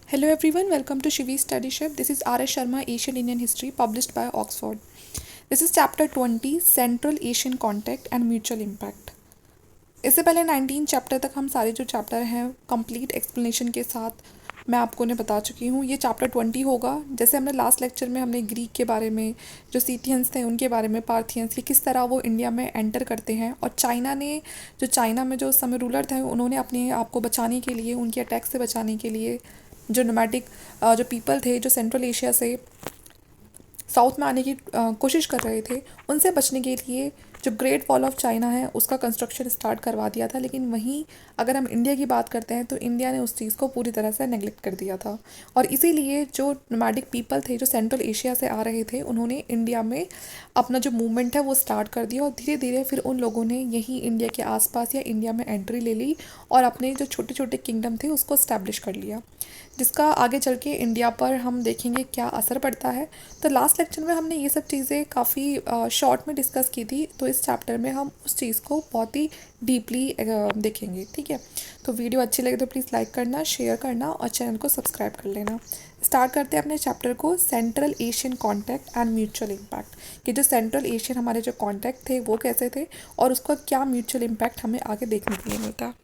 Hello everyone, welcome to Shivi Study Shift. This is R.S. Sharma, Asian Indian History, published by Oxford. This is chapter 20, Central Asian Contact and Mutual Impact. इससे पहले 19 chapter तक हम सारे जो chapter हैं complete explanation के साथ मैं आपको ने बता चुकी हूँ। ये चैप्टर 20 होगा। जैसे हमने लास्ट लेक्चर में हमने ग्रीक के बारे में, जो सीथियंस थे उनके बारे में, पार्थियंस की किस तरह वो इंडिया में एंटर करते हैं, और चाइना में जो उस समय रूलर थे उन्होंने अपने आप को बचाने के लिए, उनके अटैक से बचाने के लिए जो नोमैटिक जो पीपल थे जो सेंट्रल एशिया से साउथ में आने की कोशिश कर रहे थे, उनसे बचने के लिए जो ग्रेट वॉल ऑफ चाइना है उसका कंस्ट्रक्शन स्टार्ट करवा दिया था। लेकिन वहीं अगर हम इंडिया की बात करते हैं तो इंडिया ने उस चीज़ को पूरी तरह से नेग्लेक्ट कर दिया था, और इसीलिए जो नोमैडिक पीपल थे जो सेंट्रल एशिया से आ रहे थे उन्होंने इंडिया में अपना जो मूवमेंट है वो स्टार्ट कर दिया, और धीरे धीरे फिर उन लोगों ने यहीं इंडिया के आसपास या इंडिया में एंट्री ले ली और अपने जो छोटे छोटे किंगडम थे उसको स्टैब्लिश कर लिया, जिसका आगे चल के इंडिया पर हम देखेंगे क्या असर पड़ता है। तो लास्ट लेक्चर में हमने ये सब चीज़ें काफ़ी शॉर्ट में डिस्कस की थी, तो इस चैप्टर में हम उस चीज़ को बहुत ही डीपली देखेंगे। ठीक है, तो वीडियो अच्छी लगे तो प्लीज़ लाइक करना, शेयर करना और चैनल को सब्सक्राइब कर लेना। स्टार्ट करते हैं अपने चैप्टर को, central Asian contact and mutual impact, कि जो सेंट्रल एशियन हमारे जो कॉन्टैक्ट थे वो कैसे थे और उसका क्या म्यूचुअल इम्पैक्ट हमें आगे देखने के लिए मिलता है।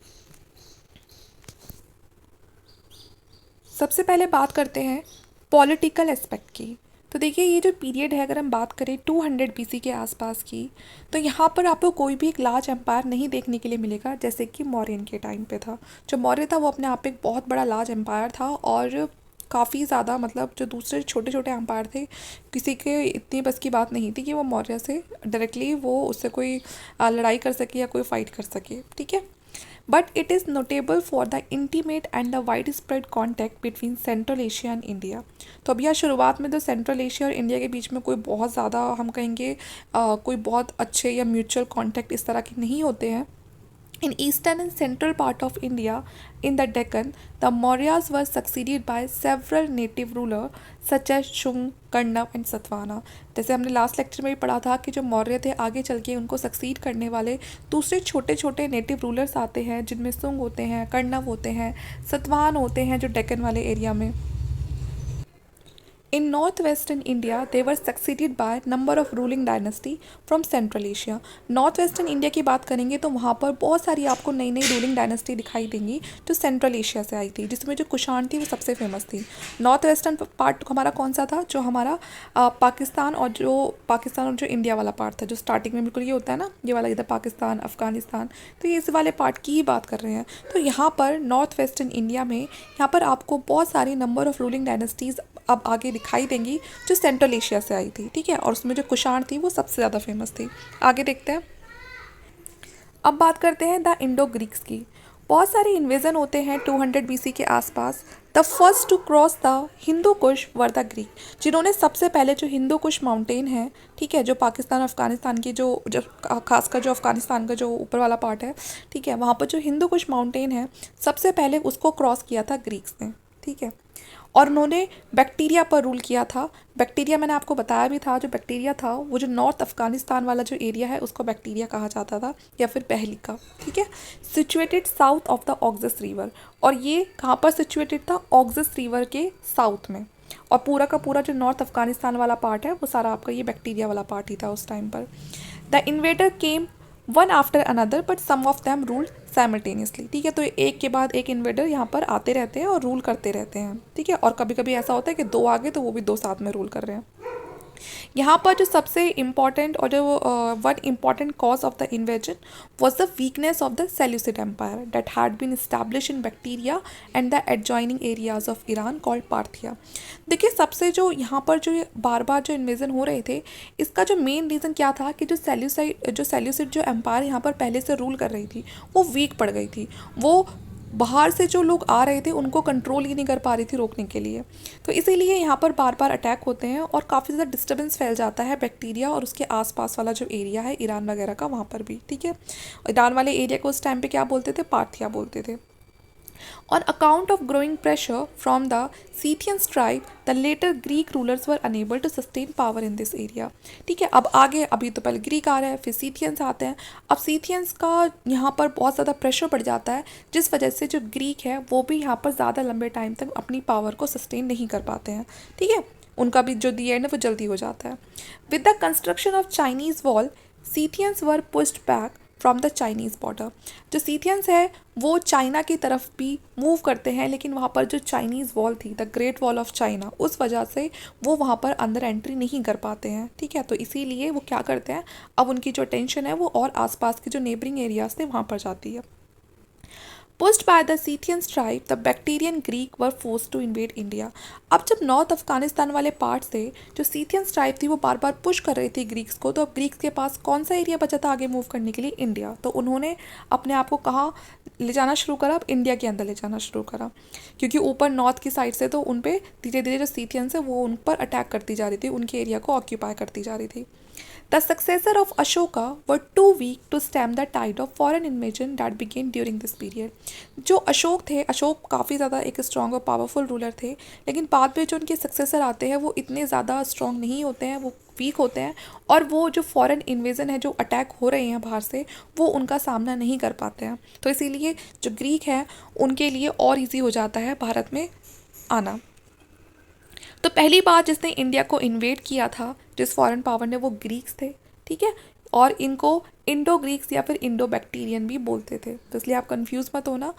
सबसे पहले बात करते हैं पॉलिटिकल एस्पेक्ट की। तो देखिए, ये जो पीरियड है, अगर हम बात करें 200 बीसी के आसपास की, तो यहाँ पर आपको कोई भी एक लार्ज एम्पायर नहीं देखने के लिए मिलेगा जैसे कि मौर्यन के टाइम पे था। जो मौर्य था वो अपने आप पे एक बहुत बड़ा लार्ज एम्पायर था, और काफ़ी ज़्यादा मतलब जो दूसरे छोटे छोटे एम्पायर थे किसी के इतनी बस की बात नहीं थी कि वो मौर्य से डायरेक्टली वो उससे कोई लड़ाई कर सके या कोई फाइट कर सके। ठीक है, but it is notable for the intimate and the widespread contact between Central Asia and India। तो अभी यहाँ शुरुआत में तो सेंट्रल एशिया और इंडिया के बीच में कोई बहुत ज़्यादा हम कहेंगे कोई बहुत अच्छे या म्यूचुअल कॉन्टैक्ट इस तरह के नहीं होते हैं। In eastern and central part of India, in the Deccan, the Mauryas were succeeded by several native rulers such as Shung, Karnav and Satavahana. जैसे हमने लास्ट लेक्चर में भी पढ़ा था कि जो मौर्य थे आगे चल के उनको सक्सीड करने वाले दूसरे छोटे छोटे नेटिव रूलर्स आते हैं, जिनमें सुंग होते हैं, कर्णव होते हैं, सतवान होते हैं जो डेक्कन वाले एरिया में। In northwestern India, they were succeeded by number of ruling dynasty from Central Asia। North western India की बात करेंगे तो वहाँ पर बहुत सारी आपको नई नई रूलिंग डायनेस्टी दिखाई देंगी जो सेंट्रल एशिया से आई थी, जिसमें जो कुषाण थी वो सबसे फेमस थी। नॉर्थ वेस्टर्न पार्ट हमारा कौन सा था, जो हमारा पाकिस्तान और जो इंडिया वाला पार्ट था, जो स्टार्टिंग में बिल्कुल ये होता है ना, ये वाला इधर पाकिस्तान अफगानिस्तान, तो ये इस वाले पार्ट की ही बात कर रहे हैं। तो यहाँ पर नॉर्थ वेस्टर्न इंडिया में यहाँ पर आपको बहुत सारी नंबर ऑफ रूलिंग डायनेस्टीज़ अब आगे दिखाई देंगी जो सेंट्रल एशिया से आई थी। ठीक है, और उसमें जो कुषाण थी वो सबसे ज़्यादा फेमस थी। आगे देखते हैं, अब बात करते हैं द इंडो ग्रीक्स की। बहुत सारे इन्वेजन होते हैं 200 बीसी के आसपास। The first to cross the Hindu Kush were the Greek, जिन्होंने सबसे पहले जो हिंदू कुश माउंटेन है, ठीक है, जो पाकिस्तान अफगानिस्तान की जो खासकर जो अफगानिस्तान का जो ऊपर वाला पार्ट है, ठीक है, वहाँ पर जो हिंदू कुश माउंटेन है सबसे पहले उसको क्रॉस किया था ग्रीक्स ने। ठीक है, और उन्होंने बैक्टीरिया पर रूल किया था। बैक्टीरिया मैंने आपको बताया भी था, जो बैक्टीरिया था वो जो नॉर्थ अफगानिस्तान वाला जो एरिया है उसको बैक्टीरिया कहा जाता था, या फिर पहलिका। ठीक है, situated south of the Oxus river, और ये कहाँ पर सिचुएटेड था, ऑक्सस रिवर के साउथ में, और पूरा का पूरा जो नॉर्थ अफगानिस्तान वाला पार्ट है वो सारा आपका ये बैक्टीरिया वाला पार्ट ही था उस टाइम पर। The invader came one after another but some of them rule simultaneously. ठीक है, तो एक के बाद एक इन्वेडर यहाँ पर आते रहते हैं और रूल करते रहते हैं। ठीक है, और कभी कभी ऐसा होता है कि दो आगे तो वो भी दो साथ में रूल कर रहे हैं। यहाँ पर जो सबसे इम्पॉर्टेंट और जो one important cause of the invasion was the weakness of the Seleucid empire that had been establish in Bactria and the adjoining areas of Iran called Parthia. देखिए, सबसे जो यहाँ पर जो बार बार जो इन्वेजन हो रहे थे, इसका जो मेन रीज़न क्या था कि जो सेल्यूसिड जो एम्पायर यहाँ पर पहले से रूल कर रही थी वो वीक पड़ गई थी। वो बाहर से जो लोग आ रहे थे उनको कंट्रोल ही नहीं कर पा रही थी रोकने के लिए, तो इसीलिए यहाँ पर बार बार अटैक होते हैं और काफ़ी ज़्यादा डिस्टर्बेंस फैल जाता है बैक्टीरिया और उसके आसपास वाला जो एरिया है ईरान वगैरह का, वहाँ पर भी। ठीक है, ईरान वाले एरिया को उस टाइम पे क्या बोलते थे, पार्थिया बोलते थे। On account of growing pressure from the Scythian tribe, the later Greek rulers were unable to sustain power in this area. ठीक है, अब आगे अभी तो पहले ग्रीक आ रहा है, फिर सीथियंस आते हैं. अब सीथियंस का यहाँ पर बहुत ज़्यादा प्रेशर बढ़ जाता है, जिस वजह से जो ग्रीक है वो भी यहाँ पर ज़्यादा लंबे टाइम तक अपनी पावर को सस्टेन नहीं कर पाते हैं. ठीक है, उनका भी जो दी एंड है वो जल्दी हो जाता है. With the construction of Chinese wall, Scythians were pushed back from the Chinese border. जो सीथियंस है वो चाइना की तरफ भी मूव करते हैं, लेकिन वहाँ पर जो चाइनीज़ वॉल थी, the great wall of China, उस वजह से वो वहाँ पर अंदर एंट्री नहीं कर पाते हैं. ठीक है, तो इसीलिए वो क्या करते हैं, अब उनकी जो टेंशन है वो और आसपास के जो नेबरिंग एरियाज थे वहाँ पर जाती है. Pushed by the Scythian tribe, the Bactrian Greek were forced to invade India. अब जब नॉर्थ अफगानिस्तान वाले पार्ट थे, जो सीथियन ट्राइब थी वो बार बार पुश कर रही थी ग्रीक्स को, तो अब ग्रीक्स के पास कौन सा एरिया बचा था आगे मूव करने के लिए? इंडिया. तो उन्होंने अपने आप को कहाँ ले जाना शुरू करा? अब इंडिया के अंदर ले जाना शुरू करा, क्योंकि ऊपर नॉर्थ की साइड से तो उन पर धीरे धीरे जो सीथियंस है वो उन पर अटैक करती जा रही थी, उनके एरिया को ऑक्यूपाई करती जा रही थी. The successor of Ashoka were too weak to stem the tide of foreign invasion that began during this period. जो अशोक थे, अशोक काफ़ी ज़्यादा एक स्ट्रॉन्ग और पावरफुल रूलर थे, लेकिन बाद में जो उनके सक्सेसर आते हैं वो इतने ज़्यादा स्ट्रॉन्ग नहीं होते हैं, वो वीक होते हैं, और वो जो फॉरेन इन्वेजन है, जो अटैक हो रहे हैं बाहर से, वो उनका सामना नहीं कर पाते हैं. तो इसीलिए जो ग्रीक है उनके लिए और ईजी हो जाता है भारत में आना. तो पहली बार जिसने इंडिया को इन्वेड किया था, जिस फॉरेन पावर ने, वो ग्रीक्स थे. ठीक है, और इनको इंडो ग्रीक्स या फिर इंडो बैक्टीरियन भी बोलते थे, तो इसलिए आप कंफ्यूज मत होना.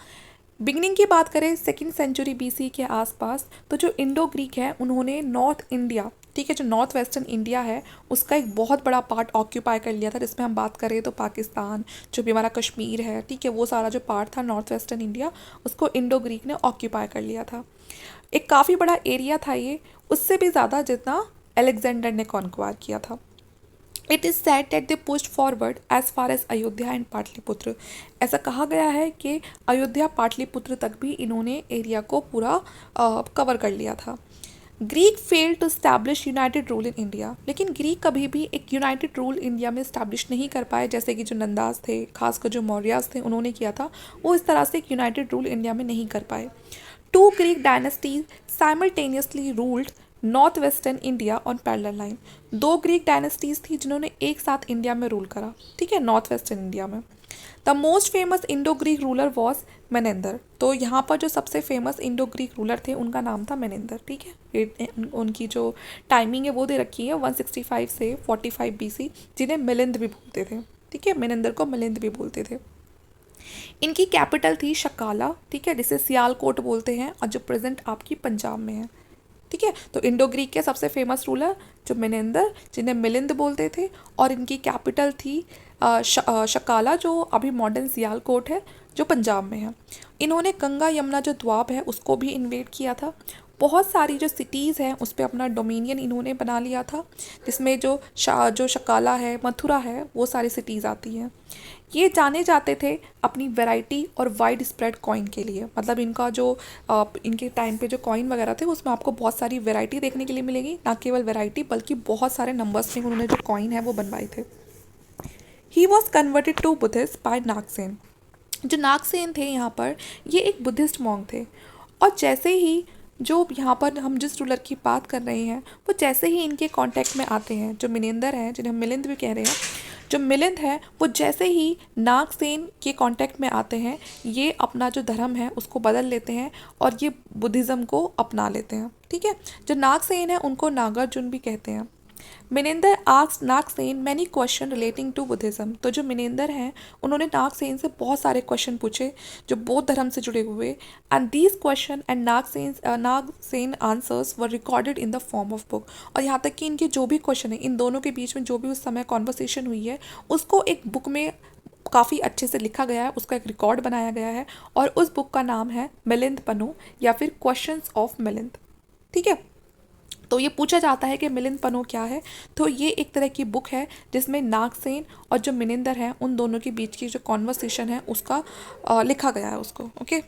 बिगनिंग की बात करें 2nd सेंचुरी BC के आसपास, तो जो इंडो ग्रीक है उन्होंने नॉर्थ इंडिया, ठीक है, जो नॉर्थ वेस्टर्न इंडिया है उसका एक बहुत बड़ा पार्ट ऑक्यूपाई कर लिया था. जिसमें हम बात करें तो पाकिस्तान, जो भी हमारा कश्मीर है, ठीक है, वो सारा जो पार्ट था नॉर्थ वेस्टर्न इंडिया, उसको इंडो ग्रीक ने ऑक्यूपाई कर लिया था. एक काफ़ी बड़ा एरिया था ये, उससे भी ज़्यादा जितना अलेक्जेंडर ने कॉन्क्वायर किया था. It is said that they pushed forward as far as Ayodhya and Pataliputra. ऐसा कहा गया है कि अयोध्या पाटलिपुत्र तक भी इन्होंने एरिया को पूरा कवर कर लिया था. Greek failed to establish united rule in India. लेकिन ग्रीक कभी भी एक यूनाइटेड रूल इंडिया में स्टैब्लिश नहीं कर पाए, जैसे कि जो नंदास थे, खासकर जो मौर्यास थे, उन्होंने किया था, वो इस तरह से एक यूनाइटेड रूल इंडिया में नहीं कर पाए. 2 Greek dynasties simultaneously ruled north western India on parallel line. 2 Greek dynasties थी जिन्होंने एक साथ इंडिया में रूल करा. ठीक है, नॉर्थ वेस्टर्न इंडिया में. The most famous Indo Greek ruler was Menander. तो यहाँ पर जो सबसे फेमस इंडो ग्रीक रूलर थे उनका नाम था मेनेंदर. ठीक है, उनकी जो टाइमिंग है वो दे रखी है 165 से 45 BC, जिन्हें मिलिंद भी बोलते थे. ठीक है, मेनेंदर को मिलिंद भी बोलते थे. इनकी कैपिटल थी शकाला. ठीक है, जिसे सियालकोट बोलते हैं, और जो प्रेजेंट आपकी पंजाब में है. ठीक है, तो इंडो ग्रीक के सबसे फेमस रूलर जो मेनेंदर, जिन्हें मिलिंद बोलते थे, और इनकी कैपिटल थी शकाला, जो अभी मॉडर्न सियालकोट है, जो पंजाब में है. इन्होंने गंगा यमुना जो द्वाब है उसको भी इन्वेड किया था. बहुत सारी जो सिटीज़ हैं उस पर अपना डोमिनियन इन्होंने बना लिया था, जिसमें जो शकाला है, मथुरा है, वो सारी सिटीज़ आती हैं. ये जाने जाते थे अपनी वैरायटी और वाइड स्प्रेड कॉइन के लिए. मतलब इनका जो इनके टाइम पे जो कॉइन वगैरह थे उसमें आपको बहुत सारी वैरायटी देखने के लिए मिलेगी. ना केवल वैरायटी बल्कि बहुत सारे नंबर्स में उन्होंने जो कॉइन है वो बनवाए थे. He was converted to Buddhist by Nagasena. जो नागसेन थे यहाँ पर, ये एक बुद्धिस्ट मॉन्क थे. और जैसे ही जो यहाँ पर हम जिस रूलर की बात कर रहे हैं, वो जैसे ही इनके कांटेक्ट में आते हैं, जो मिनेंदर हैं, जिन्हें हम मिलिंद भी कह रहे हैं, जो मिलिंद है वो जैसे ही नागसेन के कांटेक्ट में आते हैं, ये अपना जो धर्म है उसको बदल लेते हैं और ये बुद्धिज़्म को अपना लेते हैं. ठीक है, जो नागसेन है उनको नागार्जुन भी कहते हैं. Menander asked Nagasena many question relating to Buddhism. तो जो मिनेंदर हैं उन्होंने नागसेन से बहुत सारे क्वेश्चन पूछे जो बौद्ध धर्म से जुड़े हुए, and these question and Nagasena answers were recorded in the form of book. और यहाँ तक कि इनके जो भी क्वेश्चन है, इन दोनों के बीच में जो भी उस समय कॉन्वर्सेशन हुई है, उसको एक बुक में काफ़ी अच्छे से लिखा गया है, उसका एक रिकॉर्ड बनाया गया है, और उस बुक का नाम है मिलिंद पनो या फिर क्वेश्चंस ऑफ मिलिंद. ठीक है, तो ये पूछा जाता है कि मिलिंद पनो क्या है. तो ये एक तरह की बुक है जिसमें नागसेन और जो मिनेंदर हैं उन दोनों के बीच की जो कॉन्वर्सेशन है उसका लिखा गया है उसको. ओके,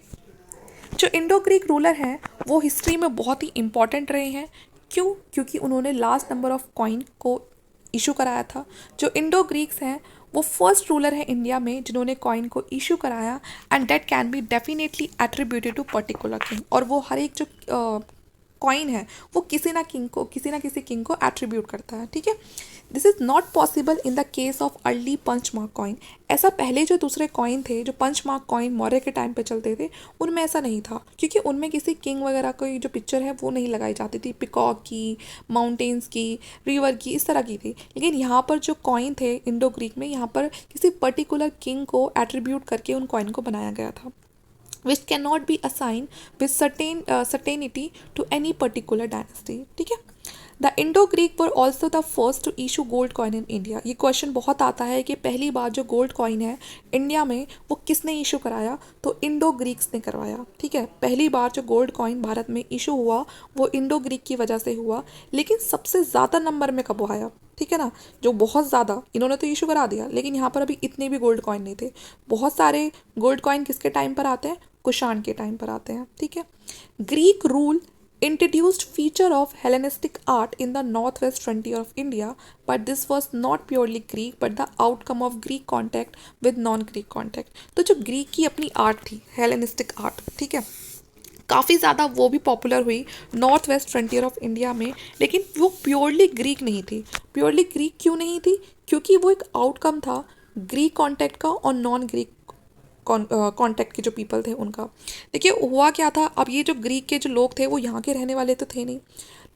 जो इंडो ग्रीक रूलर हैं वो हिस्ट्री में बहुत ही इंपॉर्टेंट रहे हैं. क्यों? क्योंकि उन्होंने लास्ट नंबर ऑफ कॉइन को इशू कराया था. जो इंडो ग्रीक्स हैं वो फर्स्ट रूलर है इंडिया में जिन्होंने कॉइन को इशू कराया, and that can be definitely attributed to particular king. और वो हर एक जो कॉइन है वो किसी ना किसी किंग को एट्रीब्यूट करता है, ठीक है। This is not possible in the case of early punch mark coin. ऐसा पहले जो दूसरे कॉइन थे, जो पंचमार्क कॉइन मौर्य के टाइम पे चलते थे, उनमें ऐसा नहीं था, क्योंकि उनमें किसी किंग वगैरह की जो पिक्चर है वो नहीं लगाई जाती थी, पिकॉक की, माउंटेन्स की, रिवर की, इस तरह की थी। लेकिन यहाँ पर जो कॉइन थे इंडो ग्रीक में, यहाँ पर किसी पर्टिकुलर किंग को एट्रीब्यूट करके उन कॉइन को बनाया गया था, which cannot be assigned with certainty to any particular dynasty, ठीक है। The Indo Greek were also the first to issue gold coin in India. ये क्वेश्चन बहुत आता है कि पहली बार जो गोल्ड कॉइन है इंडिया में वो किसने इशू कराया, तो इंडो ग्रीक्स ने करवाया, ठीक है। पहली बार जो गोल्ड कॉइन भारत में इशू हुआ वो इंडो ग्रीक की वजह से हुआ। लेकिन सबसे ज़्यादा नंबर में कब आया, ठीक है ना, जो बहुत ज़्यादा, इन्होंने तो इशू करा दिया, लेकिन यहाँ पर अभी इतने भी गोल्ड कॉइन नहीं थे। बहुत सारे गोल्ड कॉइन किसके टाइम पर आते हैं, कुषाण के टाइम पर आते हैं, ठीक है। Greek rule introduced feature of Hellenistic art in the northwest frontier of India, but this was not purely Greek but the outcome of Greek contact with non-Greek contact। तो जो ग्रीक की अपनी आर्ट थी, हेलेनिस्टिक आर्ट, ठीक है, काफ़ी ज़्यादा वो भी पॉपुलर हुई north west frontier of India में, लेकिन वो प्योरली ग्रीक नहीं थी। प्योरली ग्रीक क्यों नहीं थी, क्योंकि वो एक आउटकम था ग्रीक कॉन्टैक्ट का और नॉन ग्रीक कॉन्टैक्ट के जो पीपल थे उनका। देखिए हुआ क्या था, अब ये जो ग्रीक के जो लोग थे वो यहाँ के रहने वाले तो थे नहीं,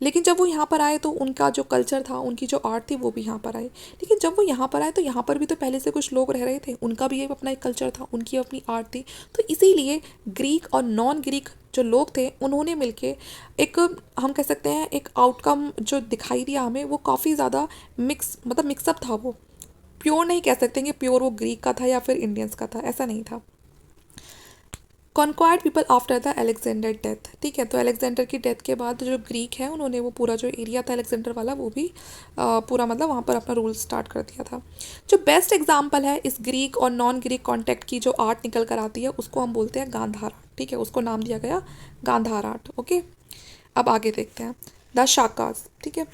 लेकिन जब वो यहाँ पर आए तो उनका जो कल्चर था, उनकी जो आर्ट थी वो भी यहाँ पर आई। लेकिन जब वो यहाँ पर आए तो यहाँ पर भी तो पहले से कुछ लोग रह रहे थे, उनका भी अपना एक कल्चर था, उनकी अपनी आर्ट थी। तो इसीलिए ग्रीक और नॉन ग्रीक जो लोग थे उन्होंने मिलके एक, हम कह सकते हैं, एक आउटकम जो दिखाई दिया हमें, वो काफ़ी ज़्यादा मिक्सअप था। वो प्योर नहीं कह सकते कि प्योर वो ग्रीक का था या फिर इंडियंस का था, ऐसा नहीं था। Conquered people after the Alexander death, ठीक है। तो अलेक्जेंडर की डेथ के बाद जो ग्रीक है उन्होंने वो पूरा जो एरिया था अलेक्जेंडर वाला वो भी पूरा वहाँ पर अपना रूल स्टार्ट कर दिया था। जो बेस्ट एग्जाम्पल है इस ग्रीक और नॉन ग्रीक कॉन्टेक्ट की जो आर्ट निकल कर आती है उसको हम बोलते हैं गांधार, ठीक है, उसको नाम दिया गया गांधार आर्ट, ओके। अब आगे देखते हैं द शाकास, ठीक है।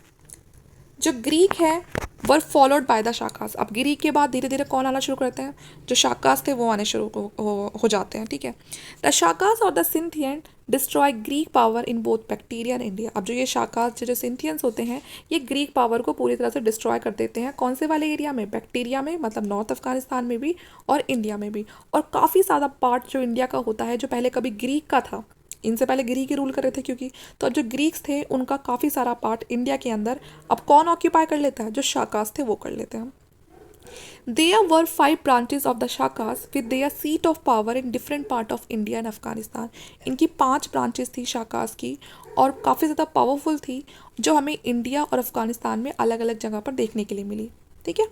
जो ग्रीक है वर फॉलोड बाय द शाकास। अब ग्रीक के बाद धीरे धीरे कौन आना शुरू करते हैं, जो शाकास थे वो आने शुरू हो जाते हैं, ठीक है। द शाकास और the Scythian destroy Greek power in both Bactria and India. अब जो ये शाकास जो सिंथियंस होते हैं ये ग्रीक पावर को पूरी तरह से डिस्ट्रॉय कर देते हैं, कौन से वाले एरिया में, बैक्टीरिया में, मतलब नॉर्थ अफगानिस्तान में भी और इंडिया में भी। और काफ़ी ज़्यादा पार्ट जो इंडिया का होता है जो पहले कभी ग्रीक का था, इनसे पहले ग्रीक ही रूल कर रहे थे, क्योंकि तो अब जो ग्रीक्स थे उनका काफ़ी सारा पार्ट इंडिया के अंदर अब कौन ऑक्यूपाई कर लेता है, जो शाकास थे वो कर लेते हैं। There were 5 branches of the Shakas with their seat of power in different part of India and Afghanistan. इनकी 5 ब्रांचेस थी शाकास की और काफ़ी ज़्यादा पावरफुल थी, जो हमें इंडिया और अफगानिस्तान में अलग अलग जगह पर देखने के लिए मिली, ठीक है।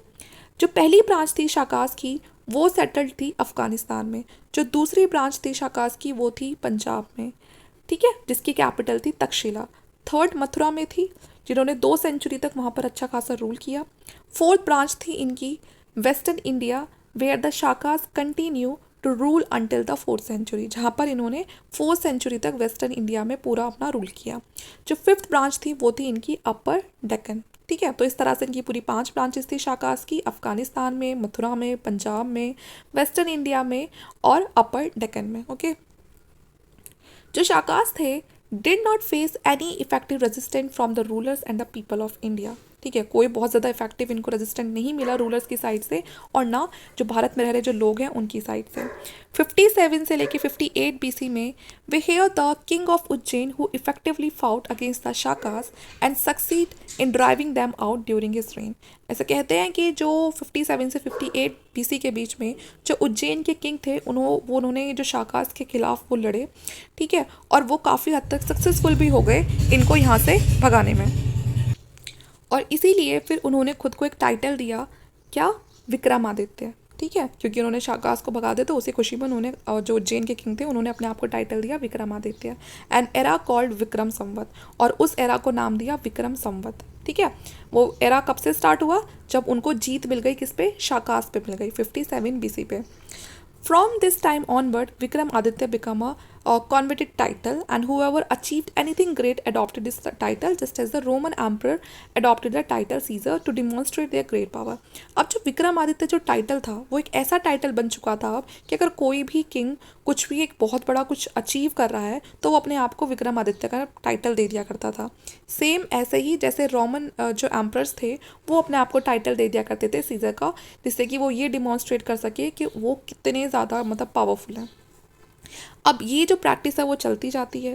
जो पहली ब्रांच थी शाकास की वो सेटल्ड थी अफगानिस्तान में। जो दूसरी ब्रांच थी शाकास की वो थी पंजाब में, ठीक है, जिसकी कैपिटल थी तक्षशिला। थर्ड मथुरा में थी, जिन्होंने 2 सेंचुरी तक वहाँ पर अच्छा खासा रूल किया। फोर्थ ब्रांच थी इनकी western India where the Shakas continue to rule until the 4th century, जहाँ पर इन्होंने 4th सेंचुरी तक वेस्टर्न इंडिया में पूरा अपना रूल किया। जो 5th ब्रांच थी वो थी इनकी अपर डेक्कन, ठीक है। तो इस तरह से इनकी पूरी 5 ब्रांचेस थी शाकास की, अफगानिस्तान में, मथुरा में, पंजाब में, वेस्टर्न इंडिया में और अपर डेक्कन में, ओके। जो शाकास थे did not face any effective resistant from the rulers and the people of India, ठीक है। कोई बहुत ज़्यादा इफेक्टिव इनको रेजिस्टेंट नहीं मिला रूलर्स की साइड से और ना जो भारत में रह रहे जो लोग हैं उनकी साइड से। 57 से लेके 58 BC में we hear the king of Ujjain who effectively fought against the Shakas and succeed in driving them out during his reign. ऐसा कहते हैं कि जो 57 से 58 BC के बीच में जो उज्जैन के किंग थे उन्होंने जो शाकास के खिलाफ वो लड़े, ठीक है, और वो काफ़ी हद तक सक्सेसफुल भी हो गए इनको यहाँ से भगाने में। और इसीलिए फिर उन्होंने खुद को एक टाइटल दिया, क्या, विक्रमादित्य, ठीक है, क्योंकि उन्होंने शाकास को भगा दिया तो उसी खुशी में उन्होंने जो उज्जैन के किंग थे उन्होंने अपने आप को टाइटल दिया Vikramaditya. An era called Vikram Samvat, और उस एरा को नाम दिया विक्रम संवत, ठीक है। वो एरा कब से स्टार्ट हुआ, जब उनको जीत मिल गई किस पे, शाकास पे मिल गई 57 BC पे। From this time onward Vikram Aditya become a converted title, and whoever achieved anything great adopted this title, just as the Roman emperor adopted the title Caesar to demonstrate their great power. अब जो विक्रमादित्य जो title था वो एक ऐसा title बन चुका था अब कि अगर कोई भी किंग कुछ भी एक बहुत बड़ा कुछ अचीव कर रहा है तो वो अपने आप को विक्रमादित्य का टाइटल दे दिया करता था। सेम ऐसे ही जैसे रोमन जो एम्परर्स थे वो अपने आप को टाइटल दे दिया करते थे सीजर का, जिससे कि वो ये डिमॉन्स्ट्रेट कर सके कि वो कितने ज़्यादा मतलब पावरफुल हैं। अब ये जो प्रैक्टिस है वो चलती जाती है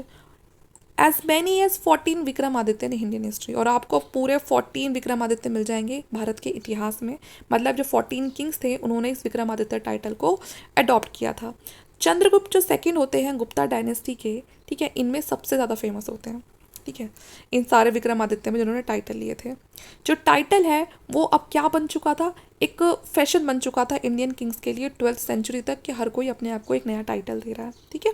as many as 14 Vikramaditya in Indian history, और आपको पूरे 14 विक्रमादित्य मिल जाएंगे भारत के इतिहास में। मतलब जो 14 किंग्स थे उन्होंने इस विक्रमादित्य टाइटल को अडॉप्ट किया था। चंद्रगुप्त जो सेकंड होते हैं गुप्ता डायनेस्टी के, ठीक है, इनमें सबसे ज़्यादा फेमस होते हैं, ठीक है, इन सारे विक्रमादित्य में जिन्होंने टाइटल लिए थे। जो टाइटल है वो अब क्या बन चुका था, एक फैशन बन चुका था इंडियन किंग्स के लिए 12th सेंचुरी तक कि हर कोई अपने आप को एक नया टाइटल दे रहा है, ठीक है।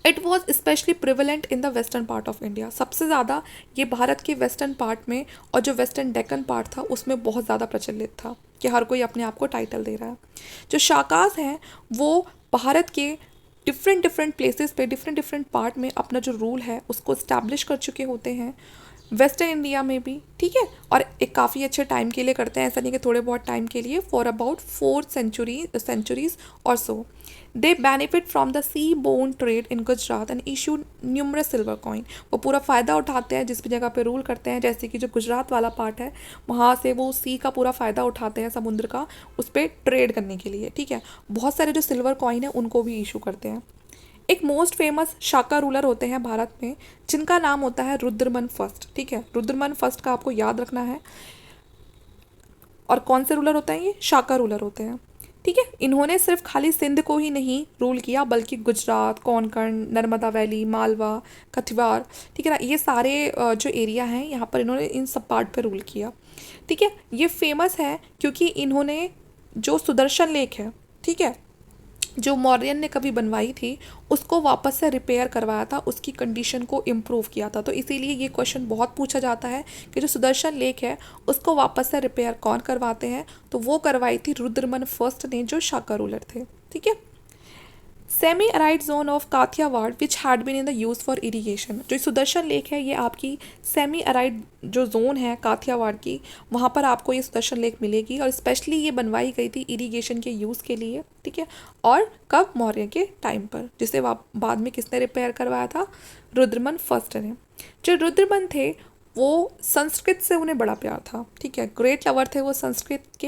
It was specially prevalent in the western part of India, सबसे ज़्यादा ये भारत के वेस्टर्न पार्ट में और जो वेस्टर्न डेक्कन पार्ट था उसमें बहुत ज़्यादा प्रचलित था कि हर कोई अपने आप को टाइटल दे रहा है। जो शाकास हैं वो भारत के डिफरेंट प्लेसेस पे डिफरेंट पार्ट में अपना जो रूल है उसको इस्टेब्लिश कर चुके होते हैं, वेस्टर्न इंडिया में भी, ठीक है, और एक काफ़ी अच्छे टाइम के लिए करते हैं, ऐसा नहीं कि थोड़े बहुत टाइम के लिए, for about 4 centuries or so. They benefit from the sea borne trade in Gujarat and issue numerous silver coin, वो पूरा फ़ायदा उठाते हैं जिस भी जगह पे रूल करते हैं, जैसे कि जो गुजरात वाला पार्ट है वहाँ से वो सी का पूरा फ़ायदा उठाते हैं, समुद्र का, उस पर ट्रेड करने के लिए, ठीक है। बहुत सारे जो सिल्वर कॉइन है उनको भी इशू करते हैं। एक मोस्ट फेमस शाका रूलर होते हैं भारत में जिनका नाम होता है रुद्रमन फर्स्ट, ठीक है, रुद्रमन फर्स्ट का आपको याद रखना है। और कौन से रूलर होते हैं ये, शाका रूलर होते हैं, ठीक है। इन्होंने सिर्फ खाली सिंध को ही नहीं रूल किया बल्कि गुजरात, कोंकण, नर्मदा वैली, मालवा, कथिवार, ठीक है ना, ये सारे जो एरिया हैं यहाँ पर इन्होंने इन सब पार्ट पे रूल किया, ठीक है। ये फेमस है क्योंकि इन्होंने जो सुदर्शन लेक है, ठीक है, जो मौर्यन ने कभी बनवाई थी उसको वापस से रिपेयर करवाया था, उसकी कंडीशन को इम्प्रूव किया था, तो इसीलिए ये क्वेश्चन बहुत पूछा जाता है कि जो सुदर्शन लेक है उसको वापस से रिपेयर कौन करवाते हैं, तो वो करवाई थी रुद्रमन फर्स्ट ने जो शाका रूलर थे, ठीक है। Semi arid zone of Kathiawar which had been in the use for irrigation, जो सुदर्शन लेक है ये आपकी सेमी अराइड जो जोन है काथियावाड़ की, वहाँ पर आपको ये सुदर्शन लेक मिलेगी और स्पेशली ये बनवाई गई थी इरीगेशन के यूज़ के लिए, ठीक है। और कब, मौर्य के टाइम पर, जिसे बाद में किसने रिपेयर करवाया था, रुद्रमन फर्स्ट ने। जो रुद्रमन थे वो संस्कृत से उन्हें बड़ा प्यार था, ठीक है, ग्रेट लवर थे वो संस्कृत के।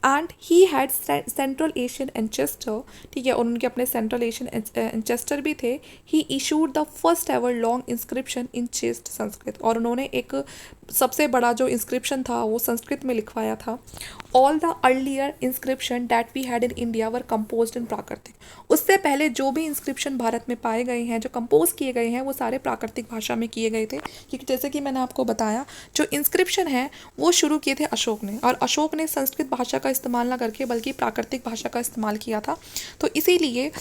And he had central Asian ancestor, ठीक है, और उनके अपने सेंट्रल एशियन एंचेस्टर भी थे। He issued the first ever long inscription in chaste Sanskrit, और उन्होंने एक सबसे बड़ा जो इंस्क्रिप्शन था वो संस्कृत में लिखवाया था। All the earlier inscription that we had in India were composed in Prakrit, उससे पहले जो भी इंस्क्रिप्शन भारत में पाए गए हैं, जो कंपोज किए गए हैं, वो सारे प्राकृतिक भाषा में किए गए थे, क्योंकि जैसे कि मैंने आपको बताया जो इंस्क्रिप्शन है वो शुरू किए थे अशोक ने, और अशोक ने संस्कृत भाषा का इस्तेमाल ना करके बल्कि प्राकृतिक भाषा का इस्तेमाल किया था, तो इसीलिए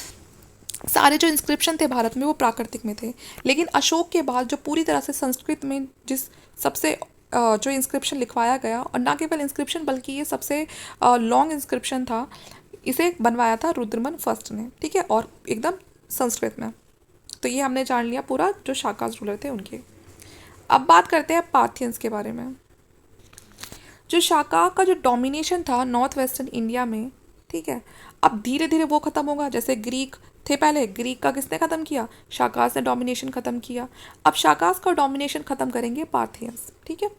सारे जो इंस्क्रिप्शन थे भारत में वो प्राकृतिक में थे। लेकिन अशोक के बाद जो पूरी तरह से संस्कृत में जिस सबसे जो इंस्क्रिप्शन लिखवाया गया, और ना केवल इंस्क्रिप्शन बल्कि ये सबसे लॉन्ग इंस्क्रिप्शन था, इसे बनवाया था रुद्रमन फर्स्ट ने, ठीक है, और एकदम संस्कृत में। तो ये हमने जान लिया पूरा जो शाकास रूलर थे उनके। अब बात करते हैं पार्थियंस के बारे में। जो शाका का जो डोमिनेशन था नॉर्थ वेस्टर्न इंडिया में, ठीक है, अब धीरे धीरे वो ख़त्म होगा। जैसे ग्रीक थे पहले, ग्रीक का किसने ख़त्म किया, शाकास ने डोमिनेशन ख़त्म किया। अब शाकास का डोमिनेशन ख़त्म करेंगे पार्थियंस, ठीक है।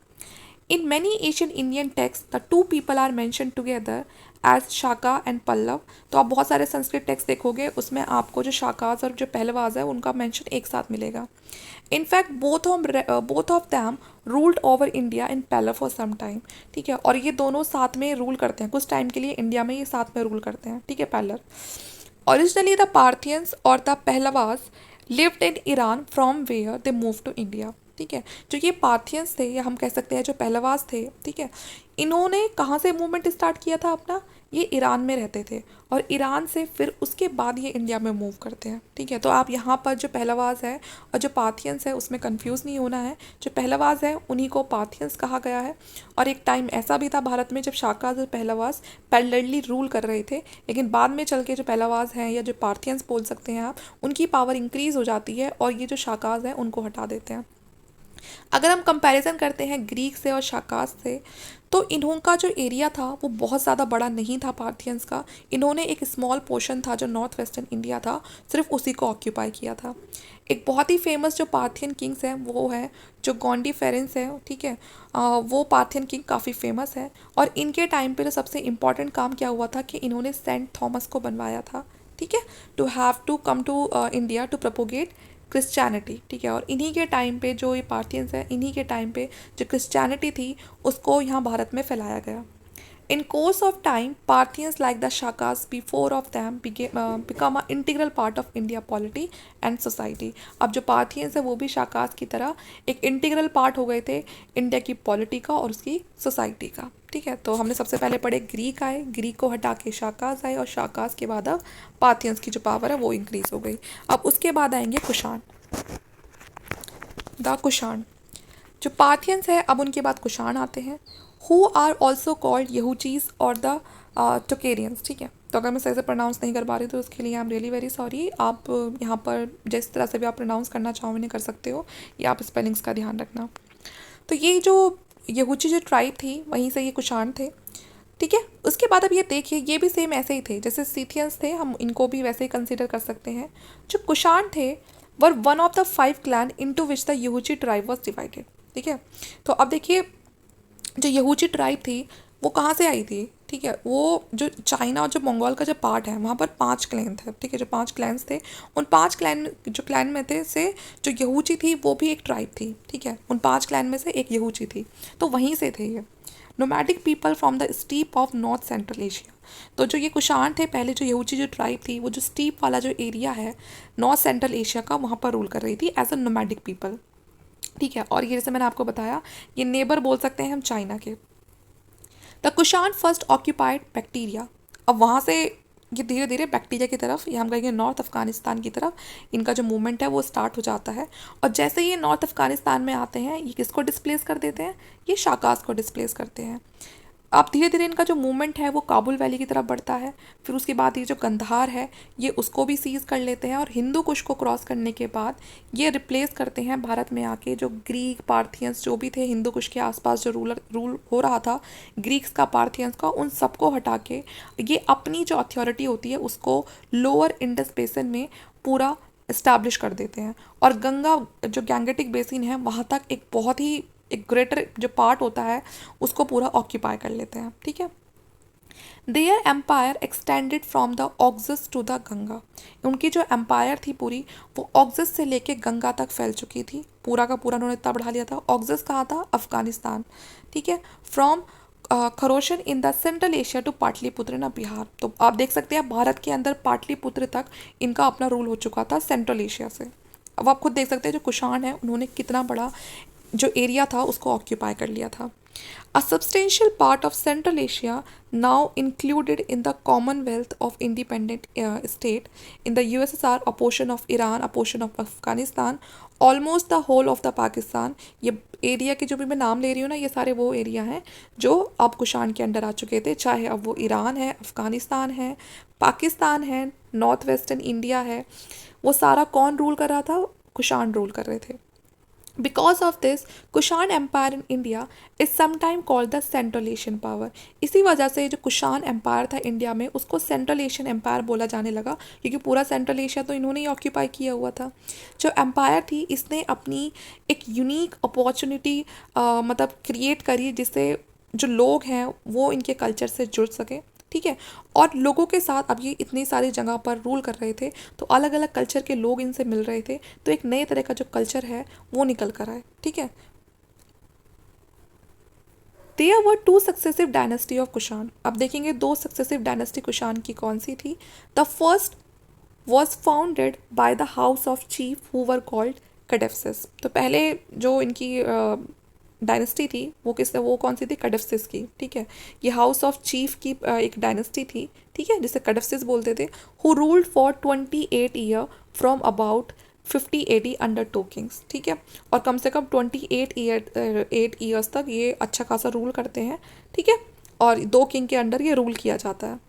In many Asian Indian text the two people are mention together as Shaka and Pallava, तो आप बहुत सारे संस्कृत टेक्स्ट देखोगे उसमें आपको जो शाकास और जो पहलवाज है उनका मेंशन एक साथ मिलेगा। In fact both of them ruled over India in Pallava for some time, ठीक है, और ये दोनों साथ में रूल करते हैं कुछ टाइम के लिए इंडिया में, ये साथ में रूल करते हैं, ठीक है, पल्लव। ओरिजिनली द पार्थियंस और the Pahlavas lived in Iran from where they move to India, ठीक है। जो ये पार्थियंस थे या हम कह सकते हैं जो पहलवास थे, ठीक है, इन्होंने कहाँ से मूवमेंट स्टार्ट किया था अपना, ये ईरान में रहते थे और ईरान से फिर उसके बाद ये इंडिया में मूव करते हैं। ठीक है, तो आप यहाँ पर जो पहलवाज है और जो पाथियंस है उसमें कंफ्यूज नहीं होना है। जो पहलवाज है उन्हीं को पाथियंस कहा गया है। और एक टाइम ऐसा भी था भारत में जब शाकाज और पहलवाज पैरेलली रूल कर रहे थे, लेकिन बाद में चल के जो पहलवाज हैं या जो पार्थियंस बोल सकते हैं आप, उनकी पावर इंक्रीज हो जाती है और ये जो शाकाज हैं उनको हटा देते हैं। अगर हम कंपैरिजन करते हैं ग्रीक से और शाकास से, तो इन्हों का जो एरिया था वो बहुत ज़्यादा बड़ा नहीं था पार्थियंस का। इन्होंने एक स्मॉल पोर्शन था जो नॉर्थ वेस्टर्न इंडिया था, सिर्फ उसी को ऑक्यूपाई किया था। एक बहुत ही फेमस जो पार्थियन किंग्स हैं वो है जो गॉन्डी फेरेंस है। ठीक है, वो पार्थियन किंग काफ़ी फेमस है और इनके टाइम पे जो सबसे इम्पॉर्टेंट काम क्या हुआ था कि इन्होंने सेंट थॉमस को बनवाया था। ठीक है, to have to come to India to propagate Christianity. ठीक है, और इन्हीं के टाइम पे जो ये पार्थियंस है, इन्हीं के टाइम पे जो क्रिश्चियनिटी थी उसको यहाँ भारत में फैलाया गया। In course of time, Parthians like the Shakas before of them become an integral part of India polity and society. अब जो पार्थियंस है वो भी शाकास की तरह एक इंटीग्रल पार्ट हो गए थे इंडिया की पॉलिटी का और उसकी सोसाइटी का। ठीक है, तो हमने सबसे पहले पढ़े ग्रीक आए, ग्रीक को हटा के शाकास आए और शाकास के बाद अब पार्थियंस की जो पावर है वो इंक्रीज हो गई। अब उसके बाद आएंगे कुषाण, द कुषाण। जो पार्थियंस है अब उनके बाद कुषाण आते हैं, हु आर ऑल्सो कॉल्ड यहूचीज और द टोकेरियंस। ठीक है, तो अगर मैं सही से प्रोनाउंस नहीं कर पा रही तो उसके लिए I am really very sorry. आप यहाँ पर जिस तरह से भी आप प्रोनाउंस करना चाहो नहीं कर सकते हो, या आप स्पेलिंग्स का ध्यान रखना। तो ये जो यहूची जो ट्राइब थी वहीं से ये कुषाण थे। ठीक है, उसके बाद अब ये देखिए ये भी सेम ऐसे ही थे जैसे सीथियंस थे, हम इनको भी वैसे ही कंसिडर कर सकते हैं। जो कुषाण थे were one of the 5 clan into which the Yuezhi tribe was divided. ठीक है, तो अब देखिए जो यहूची ट्राइब थी वो कहाँ से आई थी। ठीक है, वो जो चाइना और जो मंगोल का जो पार्ट है वहाँ पर 5 क्लैन थे। ठीक है, जो 5 क्लैन्स थे उन 5 क्लैन में थे से जो यहूची थी वो भी एक ट्राइब थी। ठीक है, उन 5 क्लैन में से एक यहूची थी, तो वहीं से थे ये nomadic people from the steep of north central Asia. तो जो ये कुषाण थे पहले, जो यहूची जो ट्राइब थी वो जो स्टीप वाला जो एरिया है नॉर्थ सेंट्रल एशिया का, वहाँ पर रूल कर रही थी एज अ नोमैडिक पीपल। ठीक है, और ये जैसे मैंने आपको बताया ये नेबर बोल सकते हैं हम चाइना के। The Kushan first occupied bacteria. अब वहाँ से ये धीरे धीरे बैक्टीरिया की तरफ, या हम कहेंगे नॉर्थ अफगानिस्तान की तरफ इनका जो मूवमेंट है वो स्टार्ट हो जाता है। और जैसे ये नॉर्थ अफगानिस्तान में आते हैं ये किसको डिस्प्लेस कर देते हैं, ये शाकास को डिस्प्लेस करते हैं। अब धीरे धीरे इनका जो मूवमेंट है वो काबुल वैली की तरफ बढ़ता है। फिर उसके बाद ये जो कंधार है ये उसको भी सीज कर लेते हैं और हिंदू कुश को क्रॉस करने के बाद ये रिप्लेस करते हैं भारत में आके जो ग्रीक पार्थियंस जो भी थे हिंदू कुश के आसपास जो रूल हो रहा था ग्रीक्स का पार्थियंस का, उन सबको हटा के ये अपनी जो अथॉरिटी होती है उसको लोअर इंडस बेसिन में पूरा इस्टेब्लिश कर देते हैं। और गंगा जो गैंगेटिक बेसिन है वहाँ तक एक बहुत ही एक ग्रेटर जो पार्ट होता है उसको पूरा ऑक्यूपाई कर लेते हैं। ठीक है, their empire extended from the Oxus to the Ganga. उनकी जो एम्पायर थी पूरी वो ऑक्सस से लेके गंगा तक फैल चुकी थी, पूरा का पूरा उन्होंने इतना बढ़ा लिया था। ऑक्सस कहाँ था, अफगानिस्तान। ठीक है, from Khorasan in the Central Asia to Pataliputra ना बिहार। तो आप देख सकते हैं भारत के अंदर पाटलिपुत्र तक इनका अपना रूल हो चुका था सेंट्रल एशिया से। अब आप खुद देख सकते हैं जो कुषाण है उन्होंने कितना बड़ा जो एरिया था उसको ऑक्यूपाई कर लिया था। A substantial part of Central Asia now included in the Commonwealth of Independent State in the USSR, a portion of Iran, a portion of Afghanistan, almost the whole of the Pakistan। ये area के जो भी मैं नाम ले रही हूँ ना ये सारे वो एरिया हैं जो अब कुषाण के अंडर आ चुके थे, चाहे अब वो ईरान है, अफ़गानिस्तान है, पाकिस्तान है, नॉर्थ वेस्टर्न इंडिया है, वो सारा कौन रूल कर रहा था, कुषाण रूल कर रहे थे। Because of this, Kushan empire in India is sometime called the central Asian power. इसी वजह से जो कुषाण एम्पायर था इंडिया में उसको सेंट्रल एशियन एम्पायर बोला जाने लगा, क्योंकि पूरा सेंट्रल एशिया तो इन्होंने ही ऑक्यूपाई किया हुआ था। जो एम्पायर थी इसने अपनी एक यूनिक अपॉर्चुनिटी मतलब क्रिएट करी जिससे जो लोग हैं वो इनके कल्चर से जुड़ सके। ठीक है, और लोगों के साथ अब ये इतनी सारी जगह पर रूल कर रहे थे तो अलग अलग कल्चर के लोग इनसे मिल रहे थे, तो एक नए तरह का जो कल्चर है वो निकल कर आए। ठीक है, there were 2 successive dynasty of Kushan. अब देखेंगे 2 सक्सेसिव डायनेस्टी कुषाण की कौन सी थी। The first was founded by the house of chief who were called Kadphises. तो पहले जो इनकी डायनेस्टी थी वो कौन सी थी, कड़फसिस की, ठीक है। ये हाउस ऑफ चीफ की एक डायनेस्टी थी, ठीक है, जिसे कड़फसिस बोलते थे। Who ruled for 28 year from about 50 AD under 2 Kings, ठीक है। और कम से कम 8 ईयर्स तक ये अच्छा खासा रूल करते हैं, ठीक है। और 2 किंग के अंडर ये रूल किया जाता है।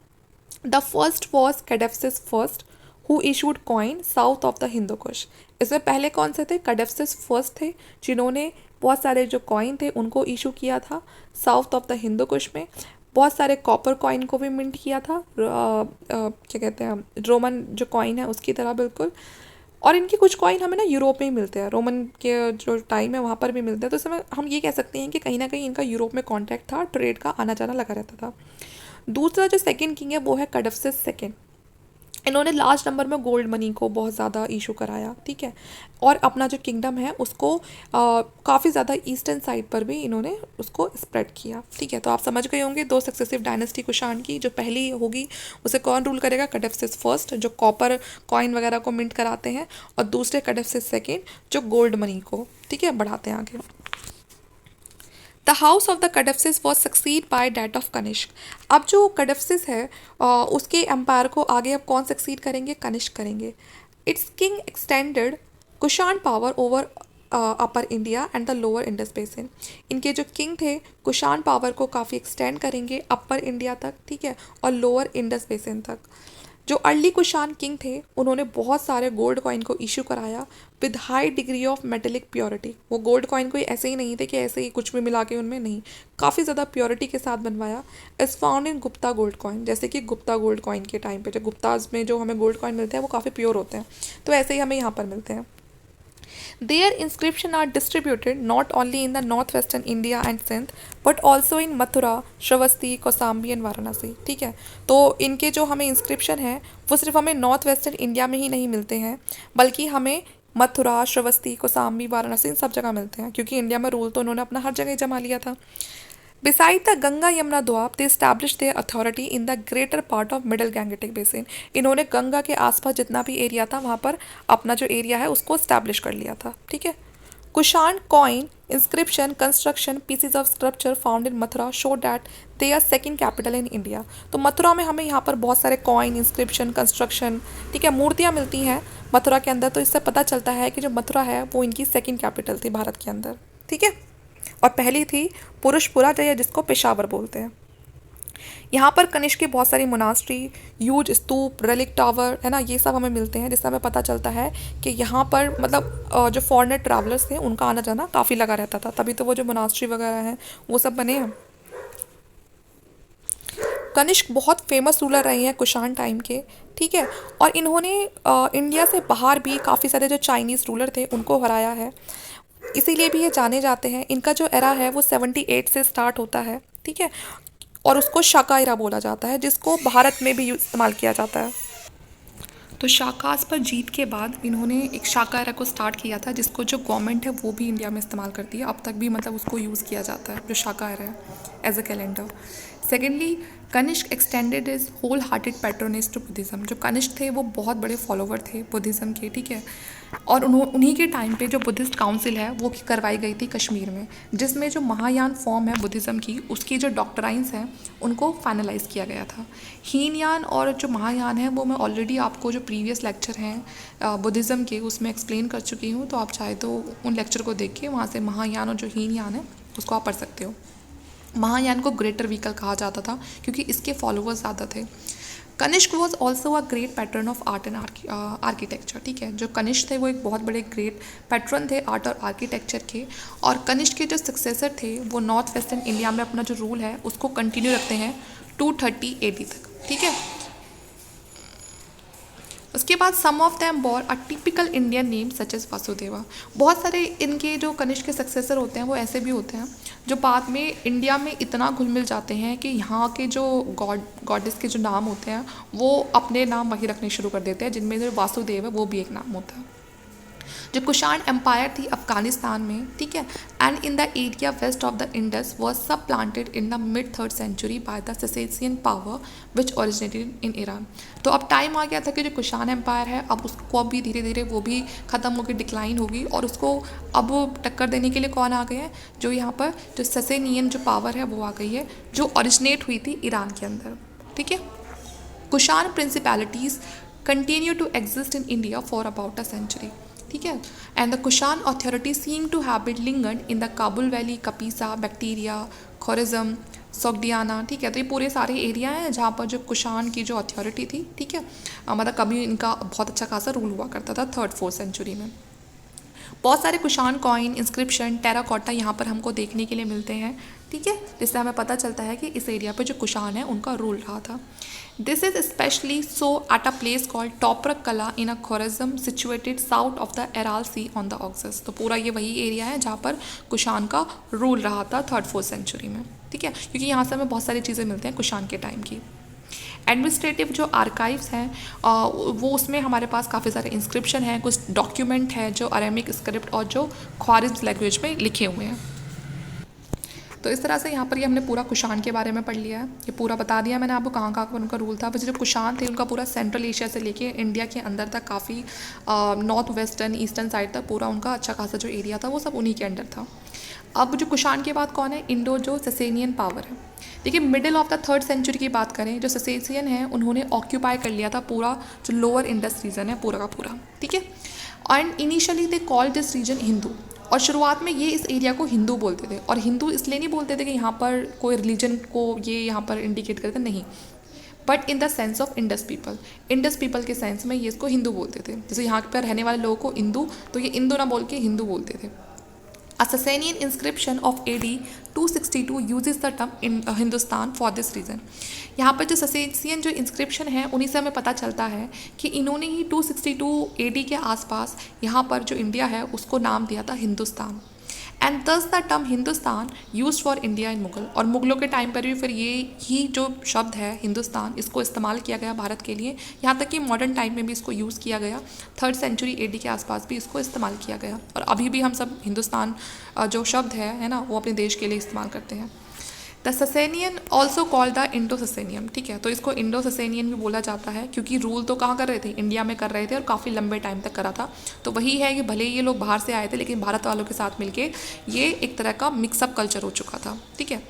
The first was Kadphises first who issued coin south of the Hindu Kush. इसमें पहले कौन से थे, कैडेफसिस फर्स्ट थे, जिन्होंने बहुत सारे जो कॉइन थे उनको इशू किया था साउथ ऑफ द हिंदू कुश में। बहुत सारे कॉपर कॉइन को भी मिंट किया था, क्या कहते हैं, रोमन जो कॉइन है उसकी तरह बिल्कुल। और इनके कुछ कॉइन हमें ना यूरोप में ही मिलते हैं, रोमन के जो टाइम है वहाँ पर भी मिलते हैं। तो इसमें हम ये कह सकते हैं कि कहीं ना कहीं इनका यूरोप में कॉन्टैक्ट था, ट्रेड का आना जाना लगा रहता था। दूसरा जो सेकंड किंग है वो है कड़फसिस सेकंड। इन्होंने लार्ज नंबर में गोल्ड मनी को बहुत ज़्यादा इशू कराया, ठीक है। और अपना जो किंगडम है उसको काफ़ी ज़्यादा ईस्टर्न साइड पर भी इन्होंने उसको स्प्रेड किया, ठीक है। तो आप समझ गए होंगे 2 सक्सेसिव डायनेस्टी कुषाण की। जो पहली होगी उसे कौन रूल करेगा, कैडेफसिस फर्स्ट जो कॉपर कॉइन वगैरह को मिंट कराते हैं, और दूसरे कैडेफसिस सेकेंड जो गोल्ड मनी को, ठीक है, बढ़ाते हैं आगे। The house of the Kadphises was succeed by that of Kanishka. अब जो कड़फसिस है उसके एम्पायर को आगे अब कौन सक्सीड करेंगे, कनिष्क करेंगे। It's king extended Kushan power over upper India and the lower Indus basin. इनके जो किंग थे कुषाण पावर को काफ़ी एक्सटेंड करेंगे अपर इंडिया तक, ठीक है, और लोअर इंडस बेसिन तक। जो अर्ली कुषाण किंग थे उन्होंने बहुत सारे गोल्ड कॉइन को इशू कराया with high degree of metallic purity. वो गोल्ड कॉइन कोई ऐसे ही नहीं थे कि ऐसे ही कुछ भी मिला के उनमें, नहीं, काफ़ी ज़्यादा प्योरिटी के साथ बनवाया। Is found in Gupta gold coin, जैसे कि गुप्ता गोल्ड कॉइन के टाइम पे जो गुप्ताज में जो हमें गोल्ड कॉइन मिलते हैं वो काफ़ी प्योर होते हैं, तो ऐसे ही हमें यहाँ पर मिलते हैं। Their inscriptions are distributed not only in the northwestern India and Sindh but also in Mathura, Shravasti, Kaushambi and Varanasi, ठीक है। तो इनके जो हमें इंस्क्रिप्शन है वो सिर्फ हमें नॉर्थ वेस्टर्न इंडिया में ही नहीं मिलते हैं, बल्कि हमें मथुरा, श्रावस्ती, कौसाम्बी, वाराणसी इन सब जगह मिलते हैं, क्योंकि इंडिया में रूल तो उन्होंने अपना हर जगह जमा लिया था। Beside the Ganga Yamuna द्वाब they established their authority in the greater part of middle Gangetic basin। इन्होंने गंगा के आसपास जितना भी एरिया था वहाँ पर अपना जो एरिया है उसको स्टैब्लिश कर लिया था, ठीक है। Kushan coin inscription construction pieces of sculpture found in Mathura show that they are second capital in India. तो मथुरा में हमें यहाँ पर बहुत सारे कॉइन, इंस्क्रिप्शन, कंस्ट्रक्शन, ठीक है, मूर्तियाँ मिलती हैं मथुरा के अंदर। तो इससे पता चलता है कि जो मथुरा है वो इनकी सेकेंड कैपिटल थी भारत के अंदर, ठीक है। और पहली थी पुरुषपुरा जय, जिसको पेशावर बोलते हैं। यहाँ पर कनिष्क की बहुत सारी मोनास्ट्री, ह्यूज स्तूप, रेलिक टावर है ना, ये सब हमें मिलते हैं, जिससे हमें पता चलता है कि यहाँ पर मतलब जो फॉरेनर ट्रैवलर्स थे उनका आना जाना काफ़ी लगा रहता था, तभी तो वो जो मोनास्ट्री वगैरह हैं वो सब बने हैं। कनिष्क बहुत फेमस रूलर रहे हैं कुषाण टाइम के, ठीक है। और इन्होंने इंडिया से बाहर भी काफ़ी सारे जो चाइनीज़ रूलर थे उनको हराया है, इसीलिए भी ये जाने जाते हैं। इनका जो एरा है वो 78 से स्टार्ट होता है, ठीक है, और उसको शाका एरा बोला जाता है, जिसको भारत में भी इस्तेमाल किया जाता है। तो शाकास पर जीत के बाद इन्होंने एक शाका एरा को स्टार्ट किया था, जिसको जो गवर्नमेंट है वो भी इंडिया में इस्तेमाल करती है, अब तक भी मतलब उसको यूज़ किया जाता है, जो शाका एरा है as a calendar. Secondly Kanishka extended is whole hearted patronage to Buddhism. जो कनिष्क थे वो बहुत बड़े फॉलोवर थे बुद्धिज़्म के, ठीक है। और उन्हीं के टाइम पे जो बुद्धिस्ट काउंसिल है वो करवाई गई थी कश्मीर में, जिसमें जो महायान फॉर्म है बुद्धिज़्म की उसकी जो डॉक्ट्राइंस हैं उनको फाइनलाइज किया गया था। हीनयान और जो महायान है वो मैं ऑलरेडी आपको जो प्रीवियस लेक्चर हैं बुद्धिज़्म के उसमें एक्सप्लेन कर चुकी हूँ, तो आप चाहे तो उन लेक्चर को देख के वहाँ से महायान और जो हीनयान है उसको आप पढ़ सकते हो। महायान को ग्रेटर व्हीकल कहा जाता था क्योंकि इसके फॉलोवर्स ज़्यादा थे। Kanishka was also a great pattern of art and architecture, ठीक है। जो कनिष्क थे वो एक बहुत बड़े ग्रेट पैटर्न थे आर्ट और आर्किटेक्चर के, और कनिष्क के जो सक्सेसर थे वो नॉर्थ वेस्टर्न इंडिया में अपना जो रूल है उसको कंटिन्यू रखते हैं 230 AD तक, ठीक है। उसके बाद some of them bore a typical Indian name such as Vasudeva. बहुत सारे इनके जो कनिष्क के सक्सेसर होते हैं वो ऐसे भी होते हैं जो बाद में इंडिया में इतना घुल मिल जाते हैं कि यहाँ के जो गॉडेस के जो नाम होते हैं वो अपने नाम वही रखने शुरू कर देते हैं, जिनमें जो वासुदेव है वो भी एक नाम होता है। जो कुशान एम्पायर थी अफगानिस्तान में, ठीक है, and in the area west of the Indus was supplanted in the mid 3rd century by the Sasanian power which originated in Iran. तो अब टाइम आ गया था कि जो कुशान एम्पायर है अब उसको अब भी धीरे धीरे वो भी ख़त्म होकर डिक्लाइन होगी, और उसको अब टक्कर देने के लिए कौन आ गए हैं, जो यहाँ पर जो ससेनियन जो पावर है वो आ गई है, जो ओरिजिनेट हुई थी ईरान के अंदर, ठीक है। Kushan principalities continue to exist in India for about a century, ठीक है, and the Kushan authority seem to have been lingered in the Kabul valley, Kapisa, Bactria, Khorezm, Sogdiana, ठीक है। तो ये पूरे सारे एरिया हैं जहाँ पर जो कुशान की जो अथॉरिटी थी, ठीक है, मतलब कभी इनका बहुत अच्छा खासा रूल हुआ करता था 3rd-4th सेंचुरी में। बहुत सारे कुशान कॉइन, इंस्क्रिप्शन, टेराकोटा यहाँ पर हमको देखने के लिए मिलते हैं, ठीक है, जिससे हमें पता चलता है कि इस एरिया पर जो कुशान है उनका रूल रहा था। This is specially so at a place called Toprak Kala in a Khorezm situated south of the Aral Sea on the Oxus. तो पूरा ये वही एरिया है जहाँ पर कुशान का रूल रहा था 3rd-4th सेंचुरी में, ठीक है, क्योंकि यहाँ से हमें बहुत सारी चीज़ें मिलती हैं कुशान के टाइम की। एडमिनिस्ट्रेटिव जो आर्काइव्स हैं वो उसमें हमारे पास काफ़ी सारे इंस्क्रिप्शन हैं, कुछ डॉक्यूमेंट हैं जो अरेमिक स्क्रिप्ट और जो ख्वारिज़्म लैंग्वेज में लिखे हुए हैं। तो इस तरह से यहाँ पर ये हमने पूरा कुशान के बारे में पढ़ लिया है, ये पूरा बता दिया मैंने आपको कहाँ कहाँ पर उनका रूल था। बस जो कुशान थे उनका पूरा सेंट्रल एशिया से लेके इंडिया के अंदर तक काफ़ी नॉर्थ वेस्टर्न ईस्टर्न साइड तक पूरा उनका अच्छा खासा जो एरिया था वो सब उन्हीं के अंडर था। अब जो कुशान के बाद कौन है, इंडो जो ससेनियन पावर है। देखिए middle of the 3rd century की बात करें, जो ससेनियन है उन्होंने ऑक्यूपाई कर लिया था पूरा जो लोअर इंडस रीजन है पूरा का पूरा, ठीक है, and initially they called this region Hindu, और शुरुआत में ये इस एरिया को हिंदू बोलते थे, और हिंदू इसलिए नहीं बोलते थे कि यहाँ पर कोई रिलीजन को ये यहाँ पर इंडिकेट करते, नहीं, but in the sense of Indus people के सेंस में ये इसको हिंदू बोलते थे। जैसे यहाँ पर रहने वाले लोगों को इंदू, तो ये इंदू ना बोल के हिंदू बोलते थे। A Sasanian inscription of AD 262 uses the term in Hindustan for this reason. यहाँ पर जो ससेनियन जो इंस्क्रिप्शन है उन्हीं से हमें पता चलता है कि इन्होंने ही 262 AD के आसपास यहाँ पर जो इंडिया है उसको नाम दिया था हिंदुस्तान, एंड दस the term Hindustan use for India in Mughal. और मुगलों के टाइम पर भी फिर ये ही जो शब्द है हिंदुस्तान इसको इस्तेमाल किया गया भारत के लिए, यहाँ तक कि मॉडर्न टाइम में भी इसको यूज़ किया गया, 3rd सेंचुरी AD के आसपास भी इसको इस्तेमाल किया गया, और अभी भी हम सब हिंदुस्तान जो शब्द है ना, वो अपने देश के लिए इस्तेमाल करते हैं। The Sasanian also called the Indo Sasanian, ठीक है, तो इसको इंडो ससेनियन भी बोला जाता है क्योंकि रूल तो कहाँ कर रहे थे, इंडिया में कर रहे थे, और काफ़ी लंबे टाइम तक करा था। तो वही है कि भले ही ये लोग बाहर से आए थे लेकिन भारत वालों के साथ मिलके ये एक तरह का मिक्सअप कल्चर हो चुका था, ठीक है,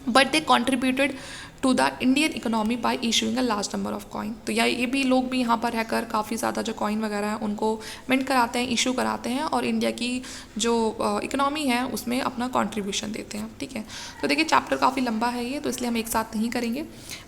but they contributed to the Indian economy by issuing a large number of coin. तो ये भी लोग भी यहाँ पर रहकर काफ़ी ज़्यादा जो कॉइन वगैरह हैं उनको मिंट कराते हैं, इशू कराते हैं, और इंडिया की जो इकोनॉमी है उसमें अपना कंट्रीब्यूशन देते हैं, ठीक है। तो देखिए चैप्टर काफ़ी लंबा है ये, तो इसलिए हम एक साथ नहीं करेंगे।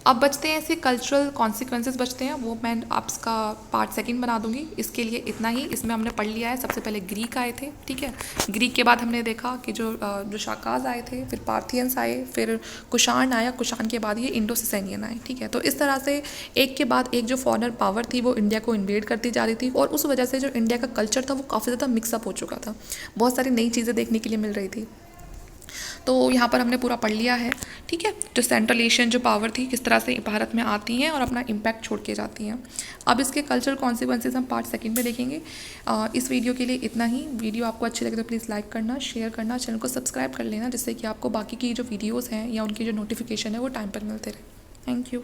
अब बचते हैं ऐसे कल्चरल कॉन्सिक्वेंसेज बचते हैं, वो मैं आपका पार्ट 2 बना दूंगी। इसके लिए इतना ही, इसमें हमने पढ़ लिया है सबसे पहले ग्रीक आए थे, ठीक है, ग्रीक के बाद हमने देखा कि जो शाकाज आए थे, फिर पार्थियंस आए, फिर कुशान आया, कुशान के बाद इंडो ससेनियन आए, ठीक है। तो इस तरह से एक के बाद एक जो फॉरेनर पावर थी वो इंडिया को इन्वेड करती जा रही थी, और उस वजह से जो इंडिया का कल्चर था वो काफ़ी ज़्यादा मिक्सअप हो चुका था, बहुत सारी नई चीज़ें देखने के लिए मिल रही थी। तो यहाँ पर हमने पूरा पढ़ लिया है, ठीक है, जो सेंट्रल एशियन जो पावर थी किस तरह से भारत में आती हैं और अपना इम्पैक्ट छोड़ के जाती हैं। अब इसके कल्चरल कॉन्सिक्वेंसेज हम पार्ट 2 में देखेंगे। इस वीडियो के लिए इतना ही। वीडियो आपको अच्छी लगे तो प्लीज़ लाइक करना, शेयर करना, चैनल को सब्सक्राइब कर लेना, जिससे कि आपको बाकी की जो वीडियोज़ हैं या उनकी जो नोटिफिकेशन है वो टाइम पर मिलते रहे। Thank you.